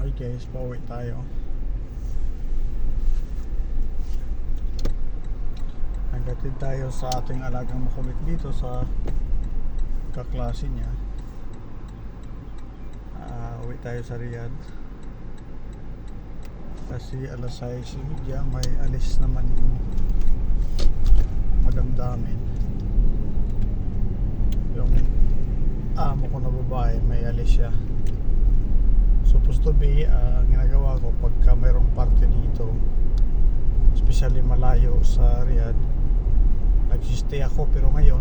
Okay guys, pauwi tayo. Naghatid tayo sa ating alagang makulit dito sa kaklase niya. Uwi tayo sa Riyadh kasi alas 6:30 may alis naman yung madamdamin. Yung amo ko na babae may alis siya. Supposed to be, ginagawa ko pagka mayroong party dito, especially malayo sa Riyadh, nagsistay ako. Pero ngayon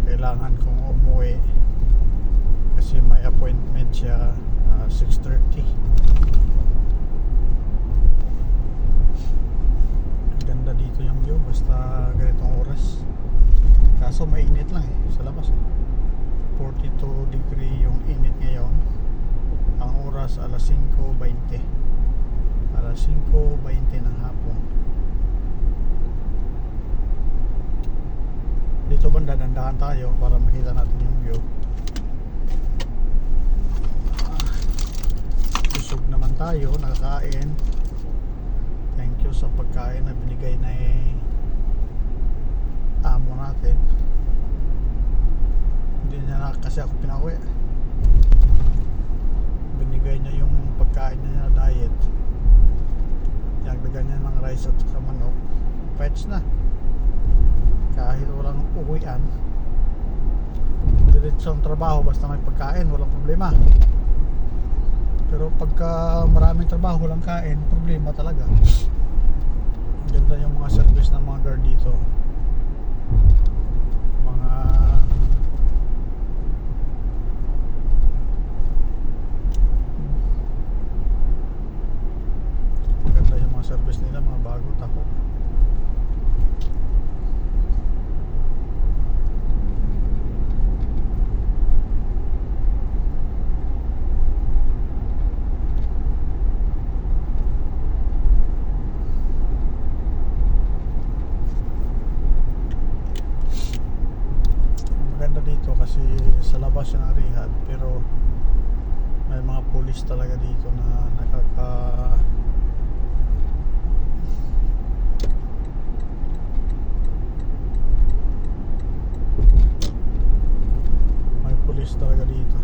kailangan kong umuwi kasi may appointment siya 6:30. Ang ganda dito yung view basta ganitong oras, kaso mainit lang sa labas 42 degree yung init ngayon. Ang oras alas 5:20 ng hapon. Dito banda dandahan tayo para makita natin yung view. Busog naman tayo, nakakain. Thank you sa pagkain na binigay na amo natin. Hindi niya na kasi ako pinauwi. Binigay niya yung pagkain niya na diet. Nagdagan niya ng rice at saka manok. Pets na. Kahit walang uwian, diretso ang trabaho basta may pagkain, walang problema. Pero pagka maraming trabaho, walang kain, problema talaga. Ganda yung mga service ng mga guard dito. Ganda yung mga service nila, mga bago taho. Dito kasi sa labas yung Riyadh, pero may mga pulis talaga dito na may pulis talaga dito.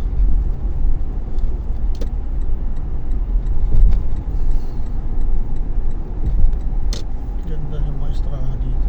Ganda yung mga estraha dito.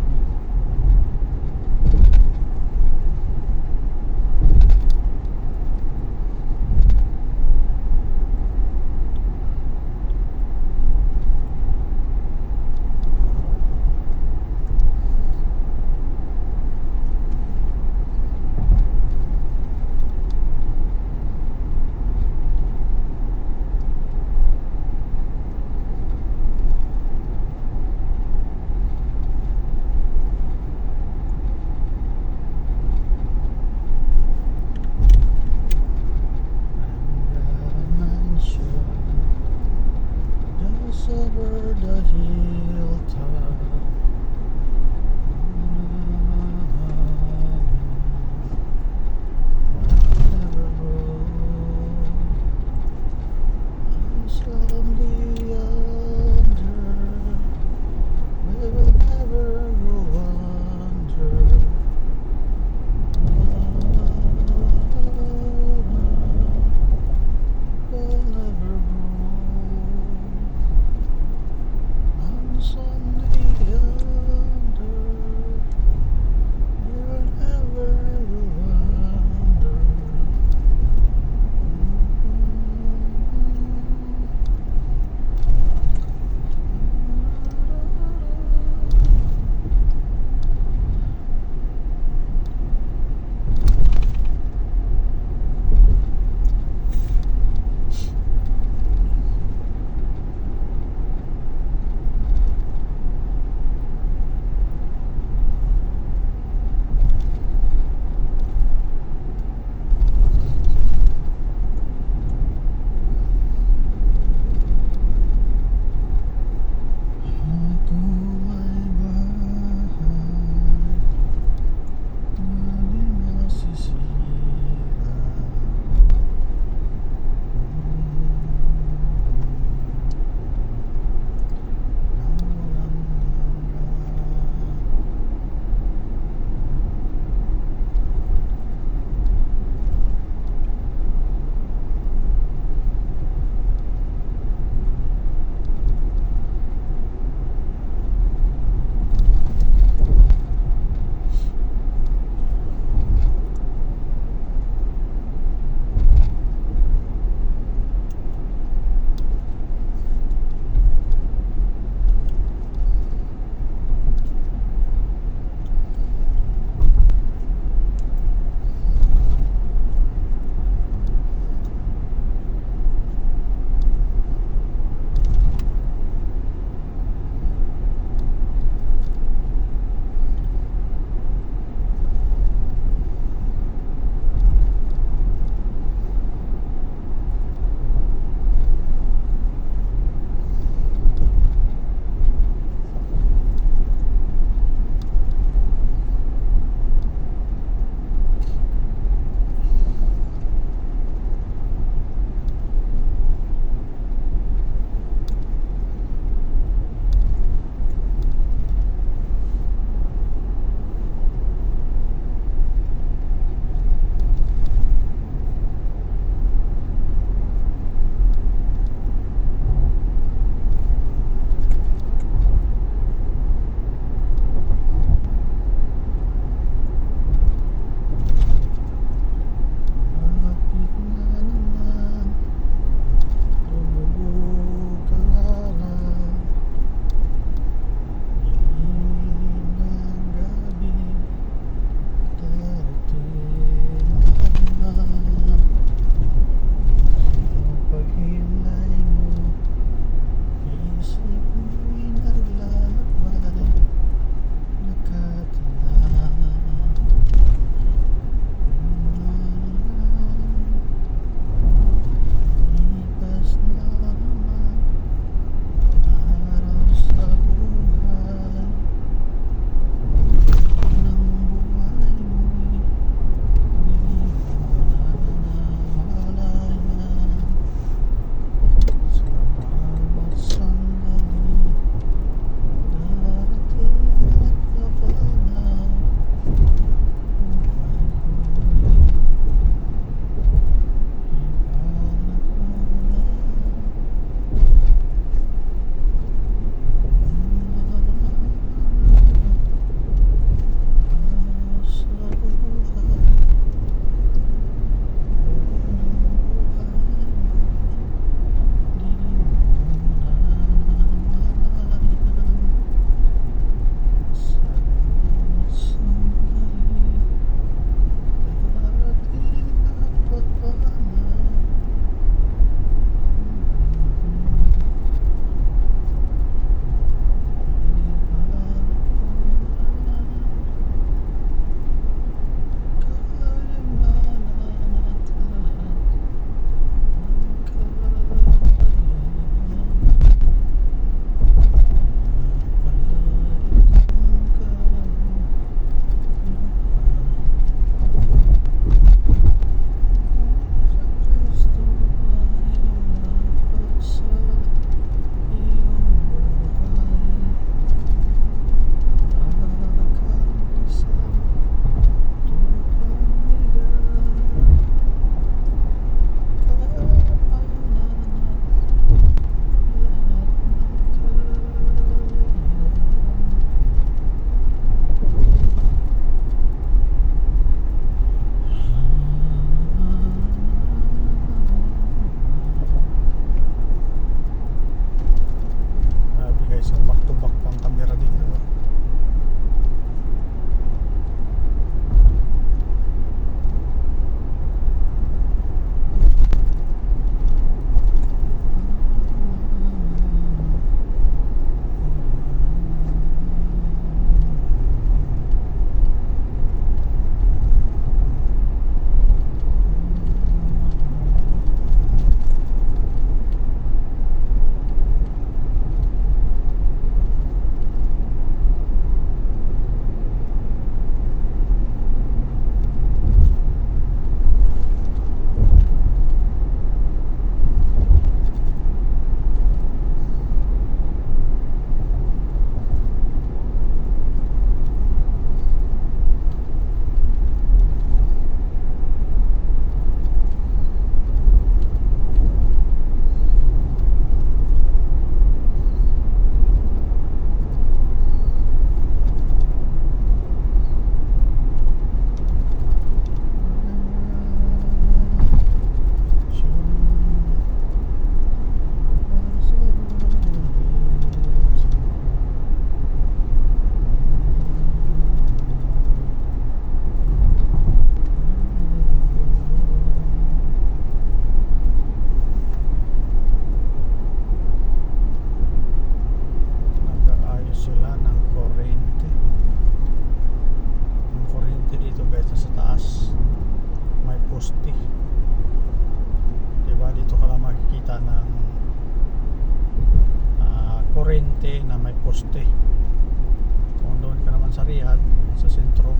Riyadh, sa sentro,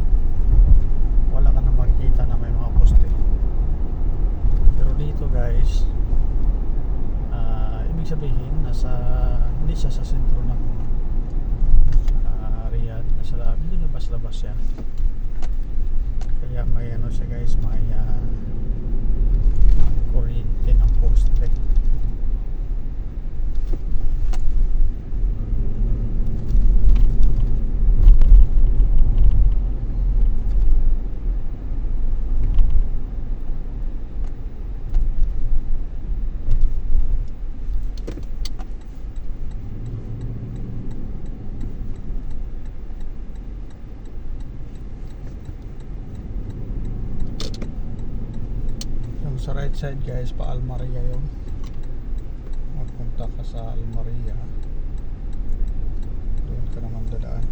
wala ka na makikita na may mga poste. Pero dito guys, ibig sabihin hindi siya sa sentro ng Riyadh, medyo labas-labas siya. Kaya may ano siya guys, may kuryente ng poste. Sa right side guys, pa Al Maria yun. Magpunta ka sa Al Maria, doon ka naman dadaan.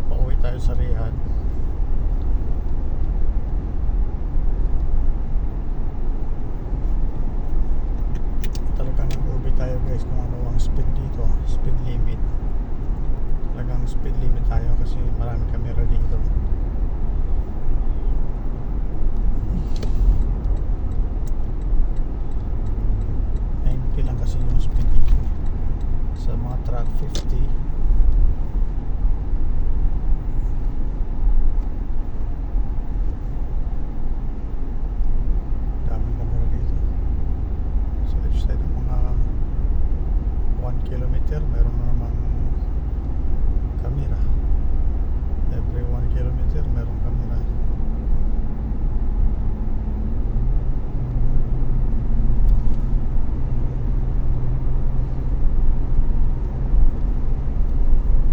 Pauwi tayo sa Riyadh. Talagang nag-ubi tayo guys kung ano ang speed dito, speed limit. Talagang speed limit tayo kasi marami camera dito. Lang kasi yung speed dito. Sa mga truck 50. Kilometer meron na namang camera. Every 1 kilometer meron camera.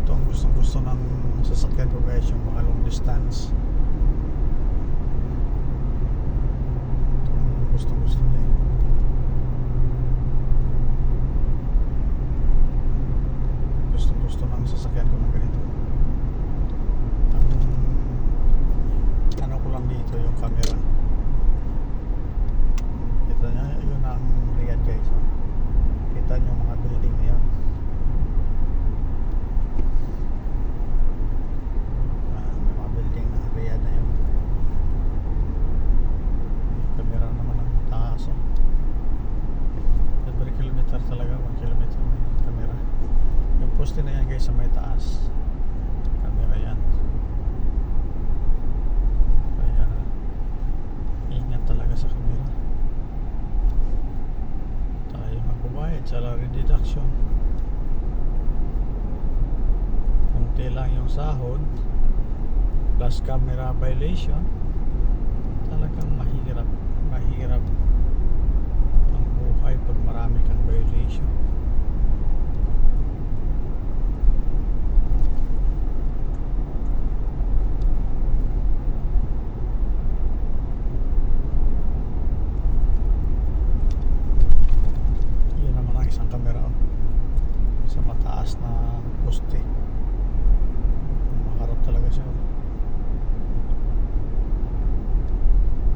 Ito ang gusto ng sasakyan ko guys, yung mga long distance. Ito ang gusto niya. Gusto ng sasakyan ko ng ganito. Ano ko lang dito yung camera. Kita nyo, yun ang Riyadh guys. Kita nyo mga building na yun. May mga building na Riyadh na yun. Camera naman ang taas. Every kilometer talaga, 1 kilometer may camera. Yung poste na yan guys sa may taas, camera yan. Kaya ingat talaga sa camera. Tayo magbabayad salary deduction. Kunti lang yung sahod plus camera violation. Talagang mahirap ang buhay pag marami kang violation. Sa mataas na poste, maharap talaga siya.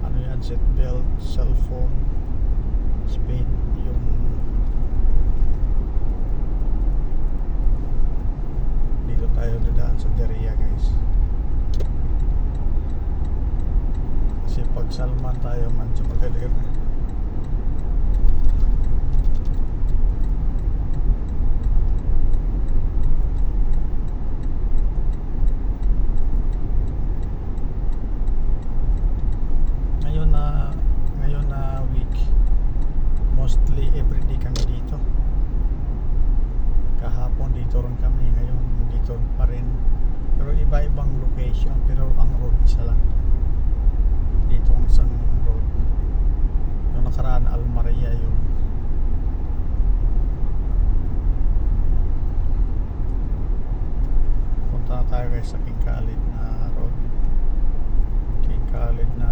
Ano yan, seat belt, cellphone, speed, yung dito tayo dadaan sa Diriyah guys, kasi pag Salman tayo medyo magalir na. Ngayon na week, mostly everyday kami dito. Kahapon dito rin kami, ngayon dito pa rin, pero iba-ibang location, pero ang road isa lang. Dito ang isang road. Yung nakaraan Al Maria yung punta na tayo guys sa King Khalid na road. King Khalid na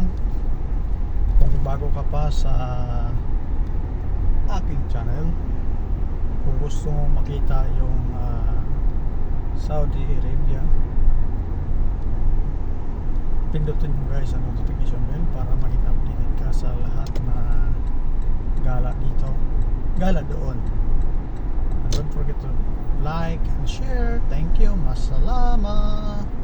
lang. Kung bago ka pa sa aking channel, kung gusto mo makita yung Saudi Arabia, pindutin mo guys ang notification bell para maging updated ka sa lahat na gala dito, gala doon. And don't forget to like and share. Thank you. Masalama.